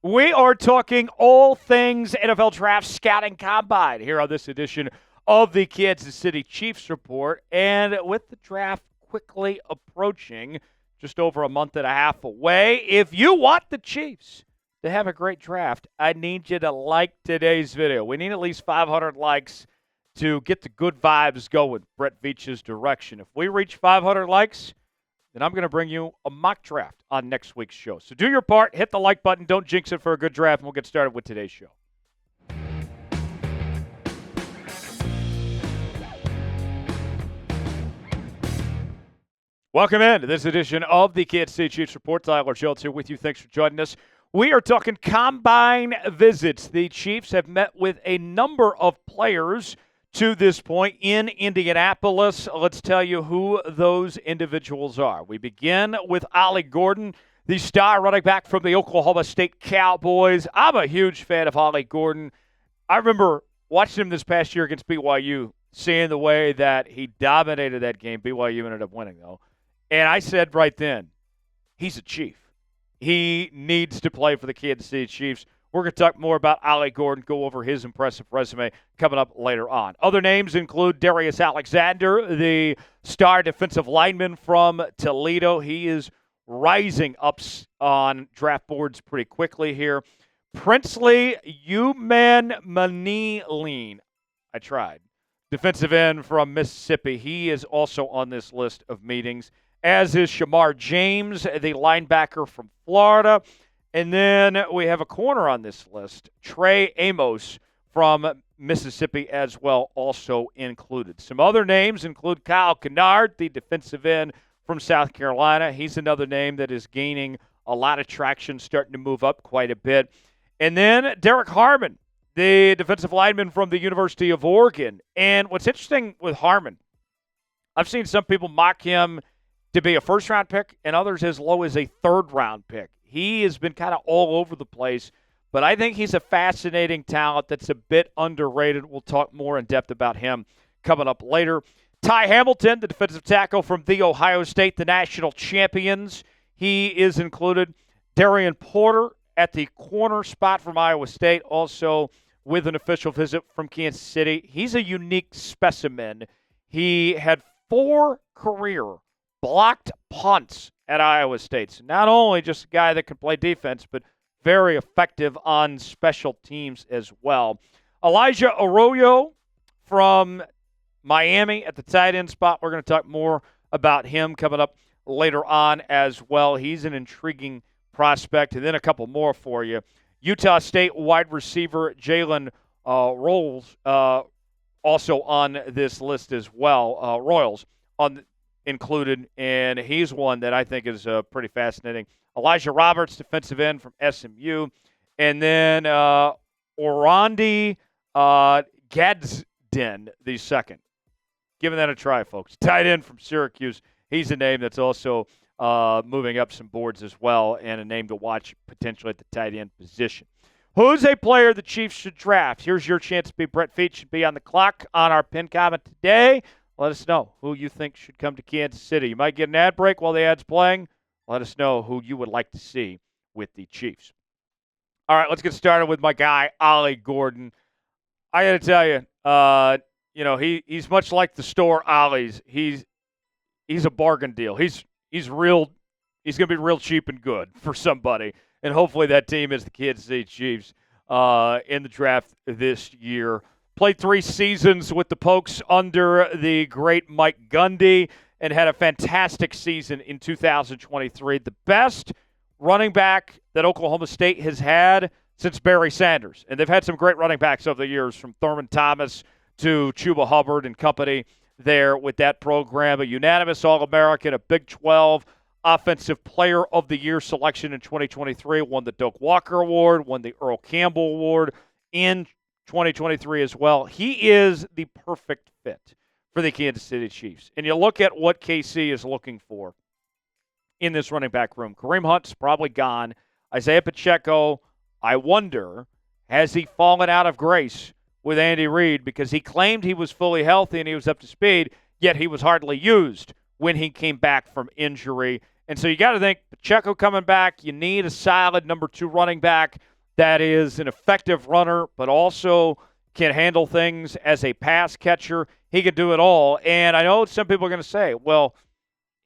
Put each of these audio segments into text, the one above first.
We are talking all things NFL Draft Scouting Combine here on this edition of the Kansas City Chiefs Report. And with the draft quickly approaching, just over a month and a half away, if you want the Chiefs to have a great draft, I need you to like today's video. We need at least 500 likes to get the good vibes going, Brett Veach's direction. If we reach 500 likes, then I'm going to bring you a mock draft on next week's show. So do your part, hit the like button, don't jinx it for a good draft, and we'll get started with today's show. Welcome in to this edition of the Kansas City Chiefs Report. Tyler Schultz here with you. Thanks for joining us. We are talking combine visits. The Chiefs have met with a number of players to this point in Indianapolis. Let's tell you who those individuals are. We begin with Ollie Gordon, the star running back from the Oklahoma State Cowboys. I'm a huge fan of Ollie Gordon. I remember watching him this past year against BYU, seeing the way that he dominated that game. BYU ended up winning, though. And I said right then, he's a Chief. He needs to play for the Kansas City Chiefs. We're going to talk more about Ollie Gordon, go over his impressive resume coming up later on. Other names include Darius Alexander, the star defensive lineman from Toledo. He is rising up on draft boards pretty quickly here. Princely Umanmielen. I tried. Defensive end from Mississippi. He is also on this list of meetings, as is Shemar James, the linebacker from Florida. And then we have a corner on this list, Trey Amos from Mississippi as well, also included. Some other names include Kyle Kennard, the defensive end from South Carolina. He's another name that is gaining a lot of traction, starting to move up quite a bit. And then Derrick Harmon, the defensive lineman from the University of Oregon. And what's interesting with Harmon, I've seen some people mock him to be a first-round pick and others as low as a third-round pick. He has been kind of all over the place, but I think he's a fascinating talent that's a bit underrated. We'll talk more in depth about him coming up later. Ty Hamilton, the defensive tackle from The Ohio State, the national champions. He is included. Darien Porter at the corner spot from Iowa State, also with an official visit from Kansas City. He's a unique specimen. He had 4 career blocked punts at Iowa State. So not only just a guy that can play defense, but very effective on special teams as well. Elijah Arroyo from Miami at the tight end spot. We're going to talk more about him coming up later on as well. He's an intriguing prospect. And then a couple more for you. Utah State wide receiver Jalen Royals also on this list as well. Royals included, and he's one that I think is pretty fascinating. Elijah Roberts, defensive end from SMU. And then Orandi Gadsden, the second. Giving that a try, folks. Tight end from Syracuse. He's a name that's also moving up some boards as well, and a name to watch potentially at the tight end position. Who's a player the Chiefs should draft? Here's your chance to be Brett Veach, should be on the clock on our pin comment today. Let us know who you think should come to Kansas City. You might get an ad break while the ad's playing. Let us know who you would like to see with the Chiefs. All right, let's get started with my guy, Ollie Gordon. I got to tell you, he's much like the store Ollie's. He's a bargain deal. He's real. He's going to be real cheap and good for somebody. And hopefully that team is the Kansas City Chiefs in the draft this year. Played 3 seasons with the Pokes under the great Mike Gundy and had a fantastic season in 2023. The best running back that Oklahoma State has had since Barry Sanders. And they've had some great running backs over the years, from Thurman Thomas to Chuba Hubbard and company there with that program. A unanimous All-American, a Big 12 Offensive Player of the Year selection in 2023. Won the Doak Walker Award, won the Earl Campbell Award in 2023 as well. He is the perfect fit for the Kansas City Chiefs. And you look at what KC is looking for in this running back room. Kareem Hunt's probably gone. Isaiah Pacheco, I wonder, has he fallen out of grace with Andy Reid, because he claimed he was fully healthy and he was up to speed, yet he was hardly used when he came back from injury. And so you got to think Pacheco coming back. You need a solid number 2 running back that is an effective runner, but also can handle things as a pass catcher. He can do it all. And I know some people are going to say, well,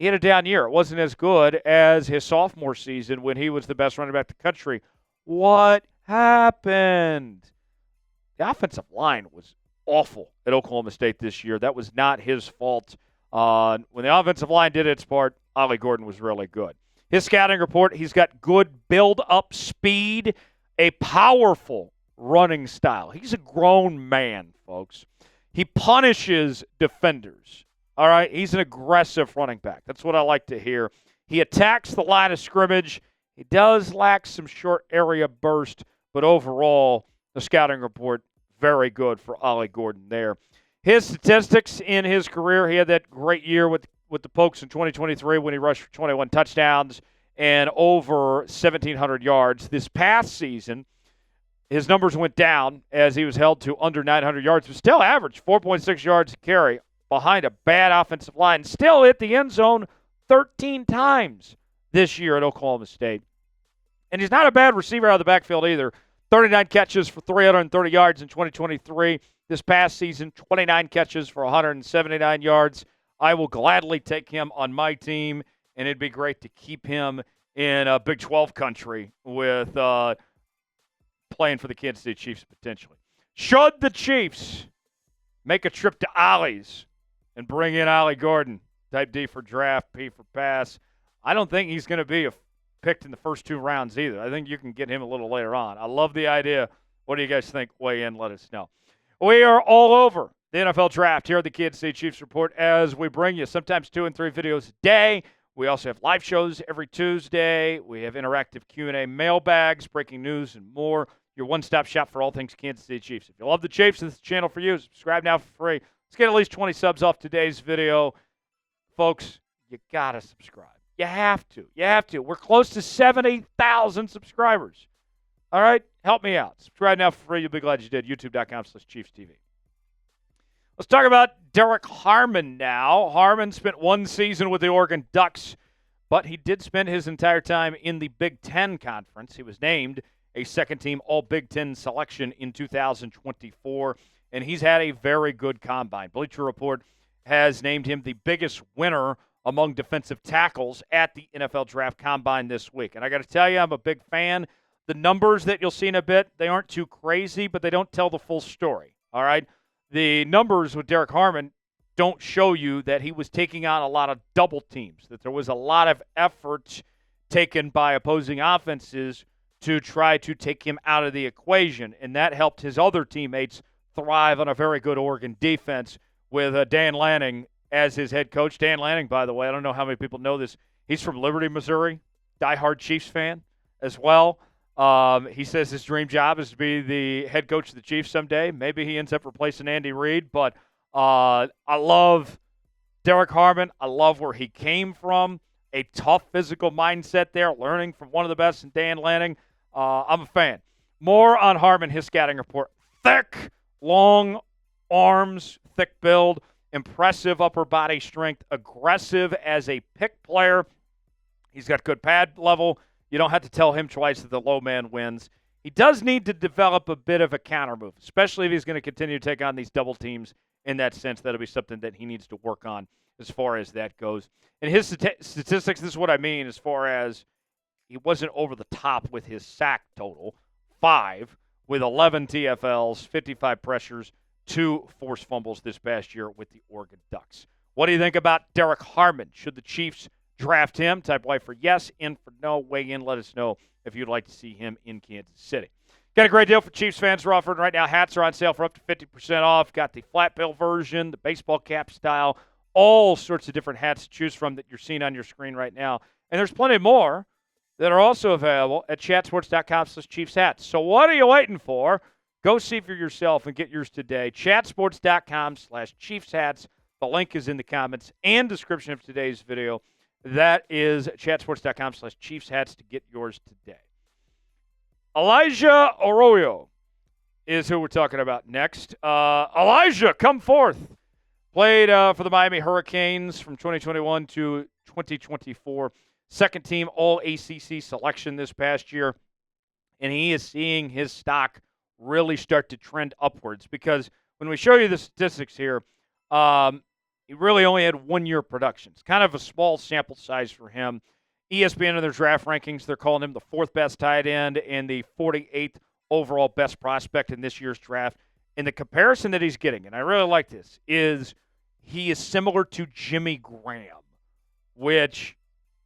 he had a down year. It wasn't as good as his sophomore season when he was the best running back in the country. What happened? The offensive line was awful at Oklahoma State this year. That was not his fault. When the offensive line did its part, Ollie Gordon was really good. His scouting report, he's got good build-up speed, a powerful running style. He's a grown man, folks. He punishes defenders. All right, he's an aggressive running back. That's what I like to hear. He attacks the line of scrimmage. He does lack some short area burst, but overall, the scouting report, very good for Ollie Gordon there. His statistics in his career, he had that great year with the Pokes in 2023 when he rushed for 21 touchdowns and over 1,700 yards. This past season, his numbers went down as he was held to under 900 yards, but still averaged 4.6 yards a carry behind a bad offensive line. Still hit the end zone 13 times this year at Oklahoma State. And he's not a bad receiver out of the backfield either. 39 catches for 330 yards in 2023. This past season, 29 catches for 179 yards. I will gladly take him on my team, and it'd be great to keep him in Big 12 country with playing for the Kansas City Chiefs potentially. Should the Chiefs make a trip to Ollie's and bring in Ollie Gordon, type D for draft, P for pass, I don't think he's going to be picked in the first 2 rounds either. I think you can get him a little later on. I love the idea. What do you guys think? Weigh in, let us know. We are all over the NFL draft here at the Kansas City Chiefs Report as we bring you sometimes 2 and 3 videos a day. We also have live shows every Tuesday. We have interactive Q&A mailbags, breaking news, and more. Your one-stop shop for all things Kansas City Chiefs. If you love the Chiefs, this is the channel for you. Subscribe now for free. Let's get at least 20 subs off today's video. Folks, you got to subscribe. You have to. You have to. We're close to 70,000 subscribers. All right? Help me out. Subscribe now for free. You'll be glad you did. YouTube.com/ChiefsTV. Let's talk about Derrick Harmon now. Harmon spent 1 season with the Oregon Ducks, but he did spend his entire time in the Big Ten Conference. He was named a second-team All-Big Ten selection in 2024, and he's had a very good combine. Bleacher Report has named him the biggest winner among defensive tackles at the NFL Draft Combine this week. And I got to tell you, I'm a big fan. The numbers that you'll see in a bit, they aren't too crazy, but they don't tell the full story, all right? The numbers with Derrick Harmon don't show you that he was taking on a lot of double teams, that there was a lot of effort taken by opposing offenses to try to take him out of the equation, and that helped his other teammates thrive on a very good Oregon defense with Dan Lanning as his head coach. Dan Lanning, by the way, I don't know how many people know this. He's from Liberty, Missouri, diehard Chiefs fan as well. He says his dream job is to be the head coach of the Chiefs someday. Maybe he ends up replacing Andy Reid, but I love Derrick Harmon. I love where he came from, a tough physical mindset there, learning from one of the best in Dan Lanning. I'm a fan. More on Harmon, his scouting report. Thick, long arms, thick build, impressive upper body strength, aggressive as a pick player. He's got good pad level. You don't have to tell him twice that the low man wins. He does need to develop a bit of a counter move, especially if he's going to continue to take on these double teams. In that sense, that'll be something that he needs to work on as far as that goes. And his statistics, this is what I mean as far as he wasn't over the top with his sack total. 5 with 11 TFLs, 55 pressures, 2 forced fumbles this past year with the Oregon Ducks. What do you think about Derrick Harmon? Should the Chiefs draft him? Type Y for yes, in for no. Weigh in. Let us know if you'd like to see him in Kansas City. Got a great deal for Chiefs fans we're offering right now. Hats are on sale for up to 50% off. Got the flat bill version, the baseball cap style, all sorts of different hats to choose from that you're seeing on your screen right now. And there's plenty more that are also available at chatsports.com/Chiefs hats. So what are you waiting for? Go see for yourself and get yours today. chatsports.com/Chiefs hats. The link is in the comments and description of today's video. That is chatsports.com/Chiefs hats to get yours today. Elijah Arroyo is who we're talking about next. Elijah, come forth. Played for the Miami Hurricanes from 2021 to 2024. second team All ACC selection this past year, and he is seeing his stock really start to trend upwards because when we show you the statistics here, he really only had 1 year production. It's kind of a small sample size for him. ESPN in their draft rankings, they're calling him the 4th best tight end and the 48th overall best prospect in this year's draft. And the comparison that he's getting, and I really like this, is he is similar to Jimmy Graham, which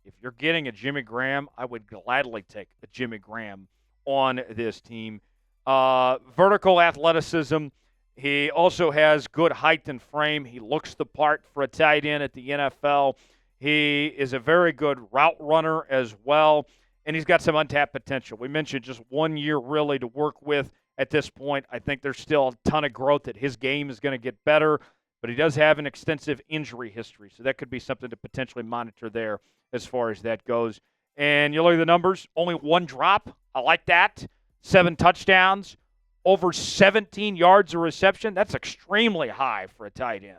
if you're getting a Jimmy Graham, I would gladly take a Jimmy Graham on this team. Vertical athleticism. He also has good height and frame. He looks the part for a tight end at the NFL. He is a very good route runner as well, and he's got some untapped potential. We mentioned just 1 year really to work with at this point. I think there's still a ton of growth that his game is going to get better, but he does have an extensive injury history, so that could be something to potentially monitor there as far as that goes. And you look at the numbers, only 1 drop. I like that. 7 touchdowns, over 17 yards of reception. That's extremely high for a tight end.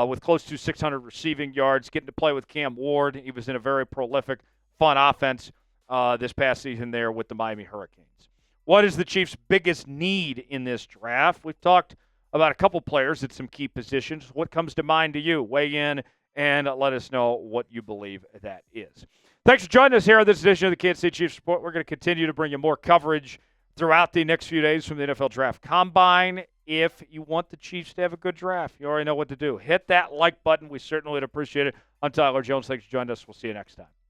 With close to 600 receiving yards, getting to play with Cam Ward. He was in a very prolific, fun offense this past season there with the Miami Hurricanes. What is the Chiefs' biggest need in this draft? We've talked about a couple players at some key positions. What comes to mind to you? Weigh in and let us know what you believe that is. Thanks for joining us here on this edition of the Kansas City Chiefs Report. We're going to continue to bring you more coverage throughout the next few days from the NFL Draft Combine. If you want the Chiefs to have a good draft, you already know what to do. Hit that like button. We certainly would appreciate it. I'm Tyler Jones. Thanks for joining us. We'll see you next time.